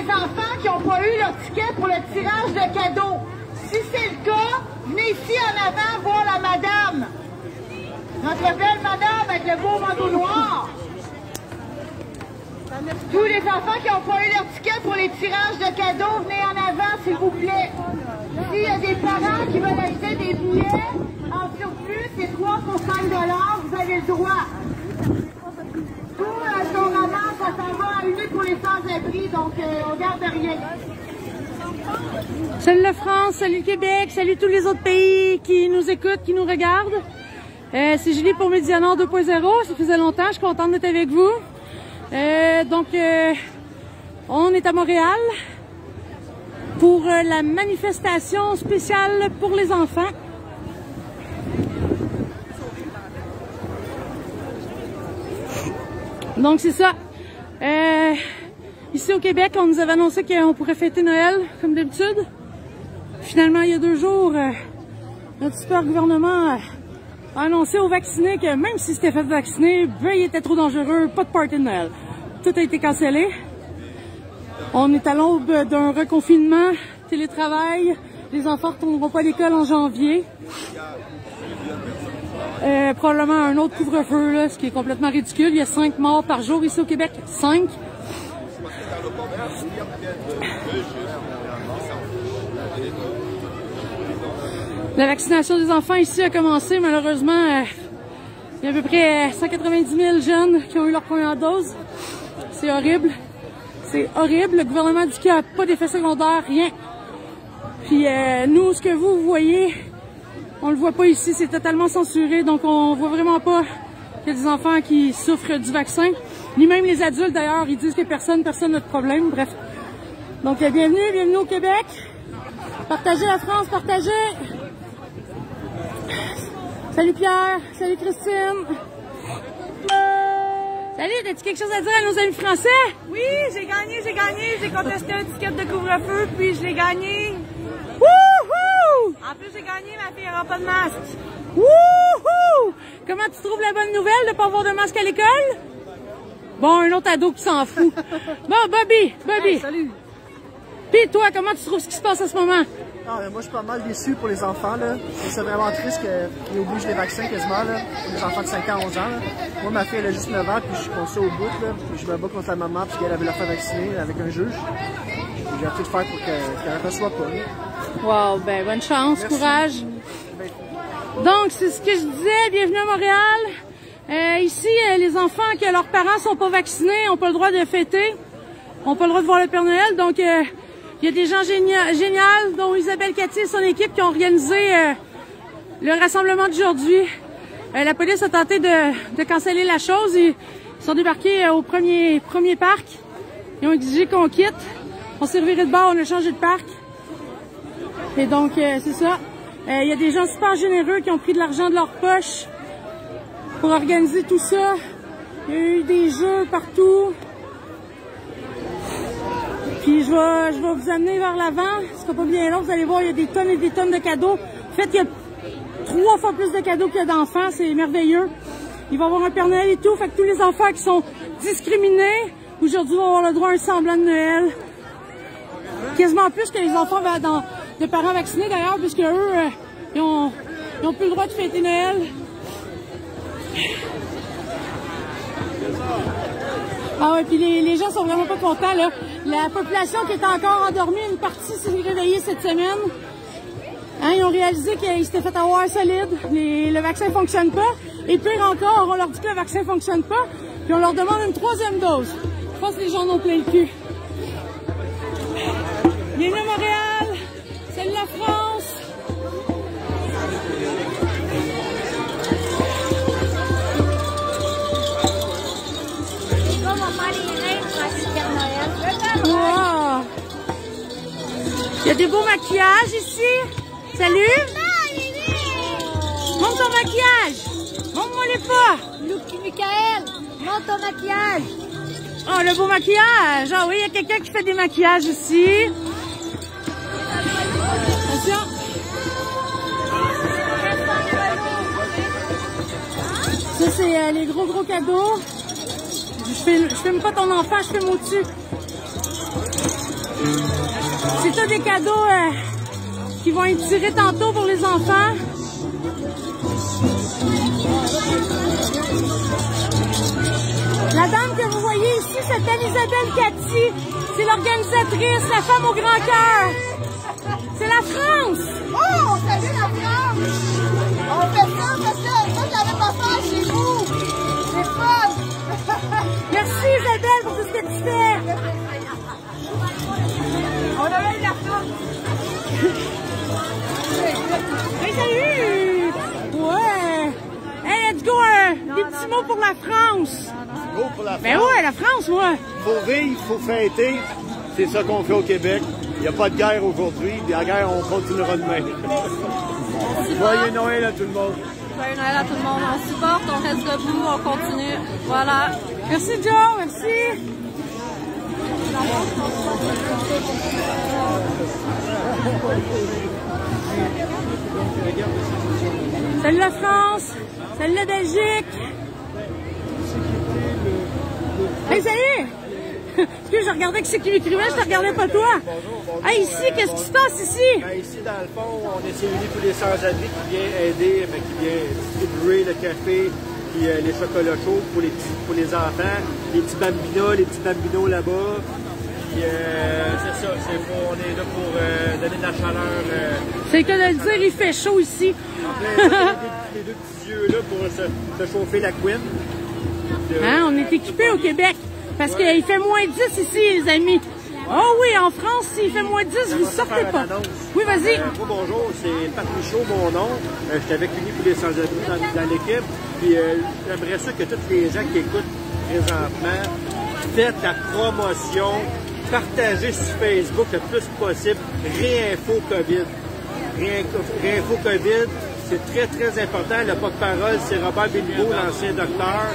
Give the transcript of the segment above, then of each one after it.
des enfants qui n'ont pas eu leur ticket pour le tirage de cadeaux. Si c'est le cas, venez ici en avant voir la madame. Notre belle madame avec le beau manteau noir. Tous les enfants qui n'ont pas eu leur ticket pour les tirages de cadeaux, venez en avant, s'il vous plaît. S'il y a des parents qui veulent acheter des billets, en surplus, c'est 3 pour 5 $, vous avez le droit. Tout son ramasse, ça s'en va à une pour les sans-abri, donc on garde rien. Salut la France, salut le Québec, salut tous les autres pays qui nous écoutent, qui nous regardent. C'est Julie pour Médianor 2.0, ça faisait longtemps, je suis contente d'être avec vous. On est à Montréal pour la manifestation spéciale pour les enfants. Donc c'est ça. Ici au Québec, on nous avait annoncé qu'on pourrait fêter Noël comme d'habitude. Finalement, il y a 2 jours, notre super gouvernement a annoncé aux vaccinés que même si c'était fait vacciner, ben, il était trop dangereux, pas de party de Noël. Tout a été cancellé. On est à l'aube d'un reconfinement, télétravail. Les enfants ne retourneront pas à l'école en janvier. Probablement un autre couvre-feu, là, ce qui est complètement ridicule. Il y a 5 morts par jour ici au Québec. 5. La vaccination des enfants ici a commencé. Malheureusement, il y a à peu près 190 000 jeunes qui ont eu leur première dose. C'est horrible. C'est horrible. Le gouvernement dit qu'il n'y a pas d'effet secondaire, rien. Puis nous, ce que vous voyez, on le voit pas ici. C'est totalement censuré. Donc on voit vraiment pas qu'il y a des enfants qui souffrent du vaccin. Ni même les adultes d'ailleurs. Ils disent que personne n'a de problème. Bref. Donc bienvenue au Québec. Partagez la France, partagez. Salut Pierre, salut Christine. Salut, as-tu quelque chose à dire à nos amis français? Oui, j'ai gagné. J'ai contesté un ticket de couvre-feu, puis je l'ai gagné. Wouhou! En plus, j'ai gagné, ma fille n'aura pas de masque. Wouhou! Comment tu trouves la bonne nouvelle de ne pas avoir de masque à l'école? Bon, un autre ado qui s'en fout. Bon, Bobby. Hey, salut! Puis toi, comment tu trouves ce qui se passe en ce moment? Ah, moi, je suis pas mal déçu pour les enfants, là. C'est vraiment triste qu'ils obligent les vaccins quasiment, là, pour les enfants de 5 ans à 11 ans, là. Moi, ma fille, elle a juste 9 ans, puis je suis contre ça au bout, là. Puis je me bats contre la maman, puis qu'elle avait la faire vacciner avec un juge. J'ai tout faire pour qu'elle ne reçoive pas, là. Wow, ben bonne chance, Merci. courage. Donc, c'est ce que je disais, bienvenue à Montréal. Ici, les enfants que leurs parents sont pas vaccinés n'ont pas le droit de fêter, n'ont pas le droit de voir le Père Noël, donc il y a des gens géniaux, dont Isabelle Cathy et son équipe qui ont organisé le rassemblement d'aujourd'hui. La police a tenté de canceller la chose. Ils sont débarqués au premier parc. Ils ont exigé qu'on quitte. On s'est reviré de bord, on a changé de parc. Et donc, c'est ça. Il y a des gens super généreux qui ont pris de l'argent de leur poche pour organiser tout ça. Il y a eu des jeux partout. Puis je vais vous amener vers l'avant. Ce sera pas bien long, vous allez voir, il y a des tonnes et des tonnes de cadeaux. En fait, il y a 3 fois plus de cadeaux qu'il y a d'enfants, c'est merveilleux. Il va y avoir un Père Noël et tout. Fait que tous les enfants qui sont discriminés, aujourd'hui, vont avoir le droit à un semblant de Noël. Quasiment plus que les enfants de parents vaccinés d'ailleurs, puisque eux, ils ont plus le droit de fêter Noël. Ah ouais, puis les gens sont vraiment pas contents, là. La population qui est encore endormie, une partie s'est réveillée cette semaine. Hein, ils ont réalisé qu'ils s'étaient fait avoir solide. Le vaccin fonctionne pas. Et pire encore, on leur dit que le vaccin fonctionne pas. Puis on leur demande une 3e dose. Je pense que les gens en ont plein le cul. Bienvenue à Montréal. Salut la France. Wow. Il y a des beaux maquillages ici. Salut. Montre ton maquillage. Montre-moi-les pas. Michael, montre ton maquillage. Oh, le beau maquillage. Ah oui, il y a quelqu'un qui fait des maquillages ici. Attention. Ça, c'est les gros cadeaux. Je filme pas ton enfant, je filme au-dessus. C'est tous des cadeaux qui vont être tirés tantôt pour les enfants. La dame que vous voyez ici s'appelle Isabelle Cathy. C'est l'organisatrice, la femme au grand cœur. C'est la France! Oh, salut la France! On fait ça parce que ça, je l'avais pas fait chez vous! C'est fun! Merci Isabelle pour tout ce que tu fais! On a eu la France! Hey, salut! Ouais! Hey, let's go! Des petits mots pour la France! Go pour la France. Ben ouais, la France, moi! Faut vivre, faut fêter. C'est ça qu'on fait au Québec. Il n'y a pas de guerre aujourd'hui. La guerre, on continuera demain. Joyeux Noël à tout le monde. Joyeux Noël à tout le monde. On supporte, on reste debout, on continue. Voilà. Merci Joe, merci! Salut la France! Salut la Belgique! Hey, salut! Excuse, je regardais que c'est qui m'écrivait, je te regardais pas toi. Hey, ici, qu'est-ce qui se passe ici? Ben, ici, dans le fond, on essaie de tous les sans-abri qui viennent aider, qui viennent distribuer le café puis les chocolats chauds pour les enfants, les petits bambinos là-bas. Puis c'est ça, on est là pour donner de la chaleur. C'est le cas de le dire, il fait chaud ici. Les deux petits yeux là pour se chauffer la couenne. Hein, on est équipés au Québec. Parce qu'il fait moins 10 ici, les amis. Oh oui, en France, s'il fait moins 10, vous ne sortez pas. Oui, vas-y. Bonjour, c'est Patrick Chaud, mon nom. Je suis avec Unis pour les sans-abri dans l'équipe. Puis j'aimerais ça que tous les gens qui écoutent présentement, faites la promotion, partagez sur Facebook le plus possible. Réinfo COVID. Réinfo COVID. C'est très, très important. Le porte-parole, c'est Robert Béliveau, l'ancien docteur,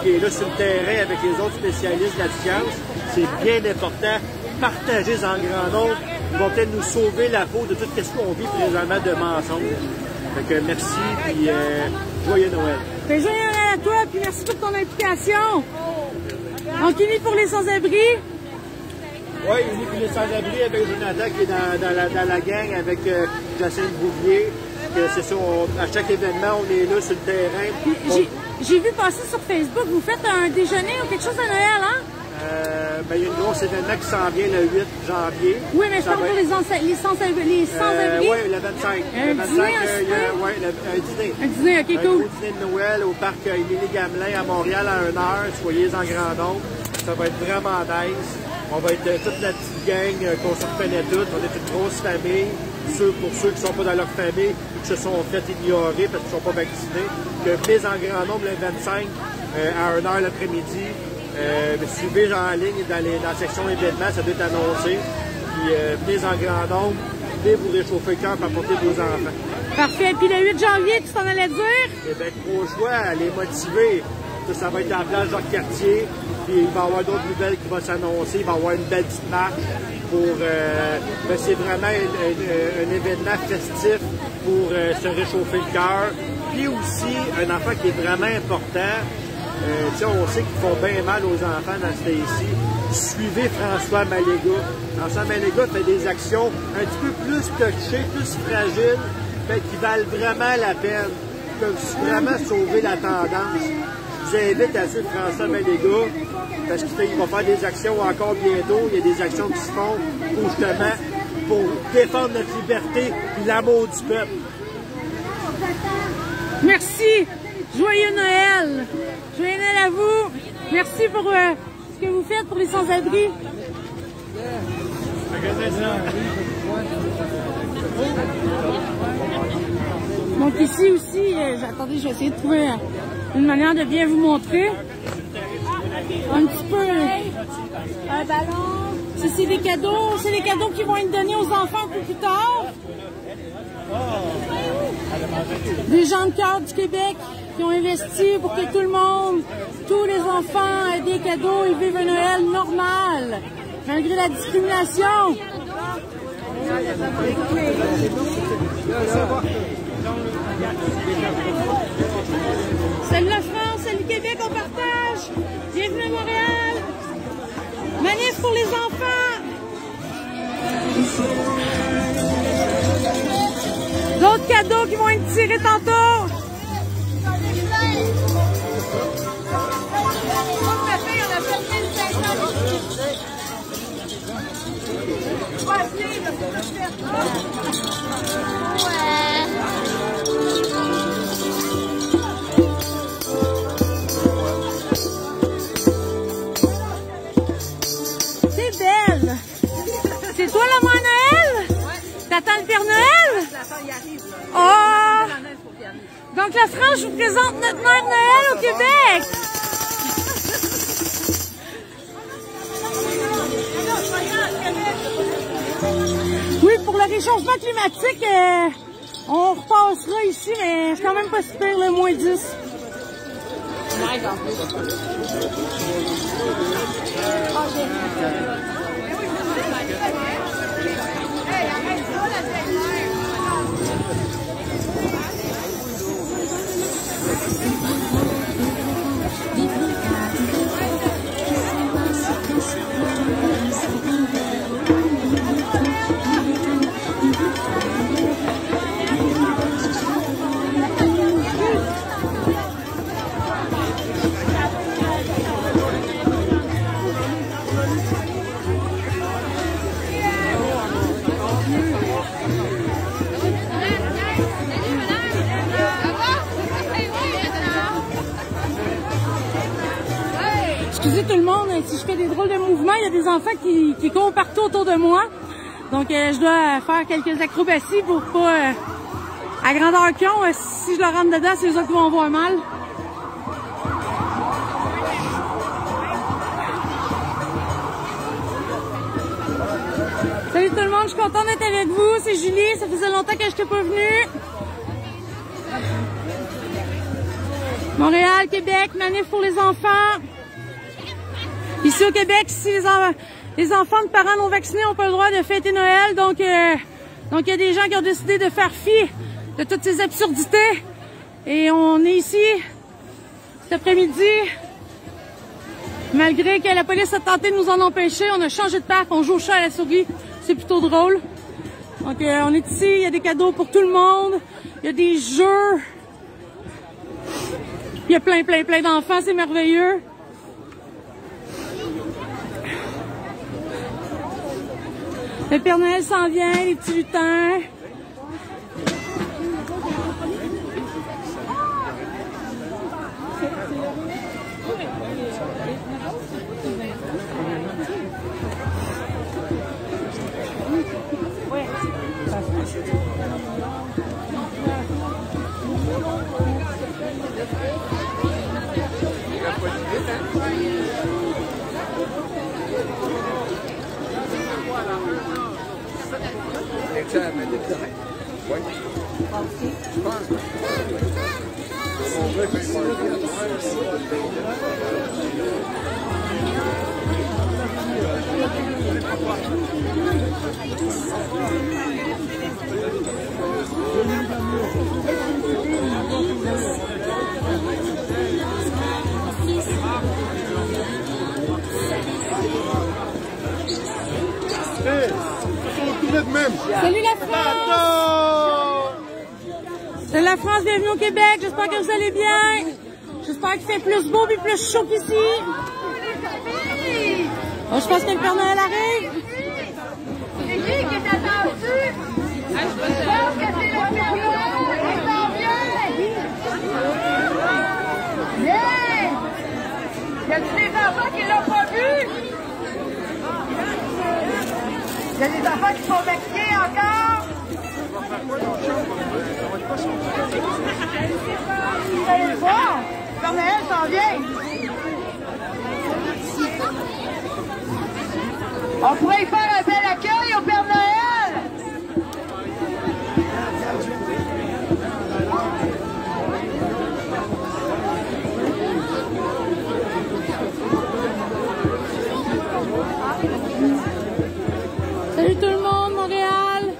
qui est là sur le terrain avec les autres spécialistes de la science. C'est bien important. Partagez en grand nombre. Ils vont peut-être nous sauver la peau de tout ce qu'on vit présentement de mensonges. Fait que merci, puis joyeux Noël. Joyeux Noël à toi, puis merci pour ton implication. Donc, Unis pour les sans-abri. Oui, Unis pour les sans-abri avec Jonathan qui est dans la gang avec Jacinthe Bouvier. C'est ça, à chaque événement, on est là sur le terrain. J'ai vu passer sur Facebook, vous faites un déjeuner ou quelque chose à Noël, hein? Ben, il y a un gros événement qui s'en vient le 8 janvier. Oui, mais je parle pour les sans-abri. Oui, le 25. Un dîner, oui, un dîner. Un dîner, ok, un cool. gros dîner de Noël au parc Émilie-Gamelin à Montréal à 1h. Soyez en grand nombre. Ça va être vraiment nice. On va être toute la petite gang qu'on se reconnaît toutes. On est une grosse famille. Pour ceux qui ne sont pas dans leur famille ou qui se sont fait ignorer parce qu'ils ne sont pas vaccinés, que venez en grand nombre le 25 à 1h l'après-midi. Suivez en ligne dans la section événements, ça doit être annoncé. Puis venez en grand nombre, venez vous réchauffer le cœur pour apporter vos enfants. Parfait. Puis le 8 janvier, tu t'en allais dire? Eh bien, trop choix, les motiver. Ça va être à la place Jacques-Cartier. Puis il va y avoir d'autres nouvelles qui vont s'annoncer. Il va y avoir une belle petite marche. C'est vraiment un événement festif pour se réchauffer le cœur. Puis aussi, un enfant qui est vraiment important. On sait qu'ils font bien mal aux enfants dans ce pays-ci. Suivez François Maléga. François Maléga fait des actions un petit peu plus touchées, plus fragiles, mais qui valent vraiment la peine, qui peuvent vraiment sauver la tendance. Je vous invite à suivre François Maléga, parce qu'il va faire des actions encore bientôt. Il y a des actions qui se font pour défendre notre liberté et l'amour du peuple. Merci. Joyeux Noël. Joyeux Noël à vous. Merci pour ce que vous faites pour les sans-abri. Donc ici aussi, attendez, je vais essayer de trouver une manière de bien vous montrer. Un petit peu un ballon. C'est des cadeaux, qui vont être donnés aux enfants un peu plus tard. Des gens de cœur du Québec qui ont investi pour que tout le monde, tous les enfants aient des cadeaux et vivent un Noël normal, malgré la discrimination. Salut la France, salut Québec, on partage. Bienvenue à Montréal. Manif pour les enfants. D'autres cadeaux qui vont être tirés tantôt. C'est belle. C'est toi la mère Noël? T'attends le Père Noël? Oh! Donc la France vous présente notre mère Noël au Québec. Oui, pour le réchauffement climatique, on repassera ici, mais c'est quand même pas super, le moins 10. Excusez tout le monde, si je fais des drôles de mouvements, il y a des enfants qui courent partout autour de moi. Donc je dois faire quelques acrobaties pour pas, à grandeur qu'ils ont, si je leur rentre dedans, c'est eux autres qui vont avoir mal. Salut tout le monde, je suis contente d'être avec vous. C'est Julie, ça faisait longtemps que je n'étais pas venue. Montréal, Québec, manif pour les enfants. Ici au Québec, si les enfants de parents non vaccinés n'ont pas le droit de fêter Noël, donc il y a des gens qui ont décidé de faire fi de toutes ces absurdités. Et on est ici cet après-midi. Malgré que la police a tenté de nous en empêcher, on a changé de parc, on joue au chat à la souris. C'est plutôt drôle. Donc on est ici, il y a des cadeaux pour tout le monde. Il y a des jeux. Il y a plein d'enfants, c'est merveilleux. Le Père Noël s'en vient, les petits lutins. Salut la France! Salut la France, bienvenue au Québec, j'espère que vous allez bien. J'espère qu'il fait plus beau et plus chaud qu'ici. Oh, je pense que le Père Noël arrive. C'est qui est attendu? Je pense que c'est le Père Noël. Il s'en vient. Yeah! Y a-t-il des enfants qui l'ont pas vu? Il y a des enfants qui sont vaccinés encore? Vous allez le voir, le Père Noël s'en vient. On pourrait y faire un bel accueil au Père Noël. Salut tout le monde, Montréal.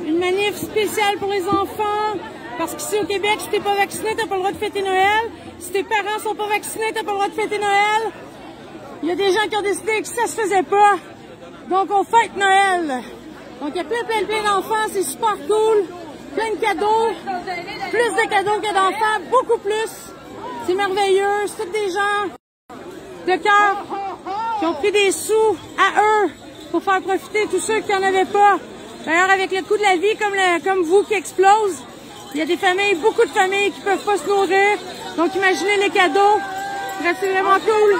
Une manif spéciale pour les enfants. Parce qu'ici au Québec, si t'es pas vacciné, t'as pas le droit de fêter Noël. Si tes parents sont pas vaccinés, t'as pas le droit de fêter Noël. Il y a des gens qui ont décidé que ça se faisait pas. Donc on fête Noël. Donc il y a plein d'enfants, c'est super cool. Plein de cadeaux. Plus de cadeaux que d'enfants, beaucoup plus. C'est merveilleux. C'est tous des gens de cœur qui ont pris des sous à eux pour faire profiter tous ceux qui n'en avaient pas. D'ailleurs, avec le coût de la vie, comme vous, qui explose, il y a des familles, beaucoup de familles qui peuvent pas se nourrir. Donc imaginez les cadeaux. C'est vraiment cool.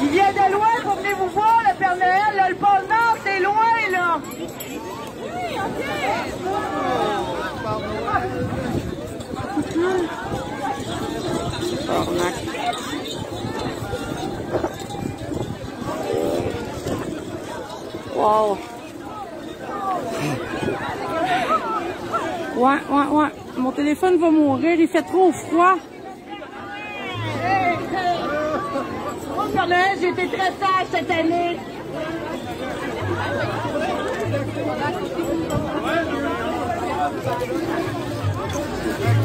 Il vient de loin pour venir vous voir, le Père Noël. Là, le pôle Nord, c'est loin, là. Oui, OK. Wow. Ouais. Mon téléphone va mourir, il fait trop froid. Moi, Père Noël, j'ai été très sage cette année.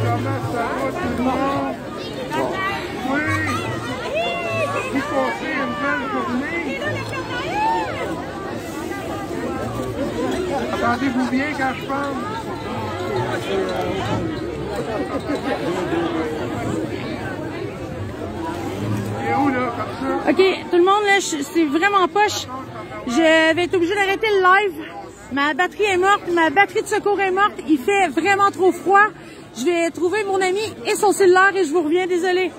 Comment ça va tout le monde? Oui! Vous passez une belle journée? Attendez-vous bien quand je parle. Et où là, comme ça? OK, tout le monde, là, c'est vraiment poche. Je vais être obligée d'arrêter le live. Ma batterie est morte, ma batterie de secours est morte. Il fait vraiment trop froid. Je vais trouver mon ami et son cellulaire et je vous reviens, désolée.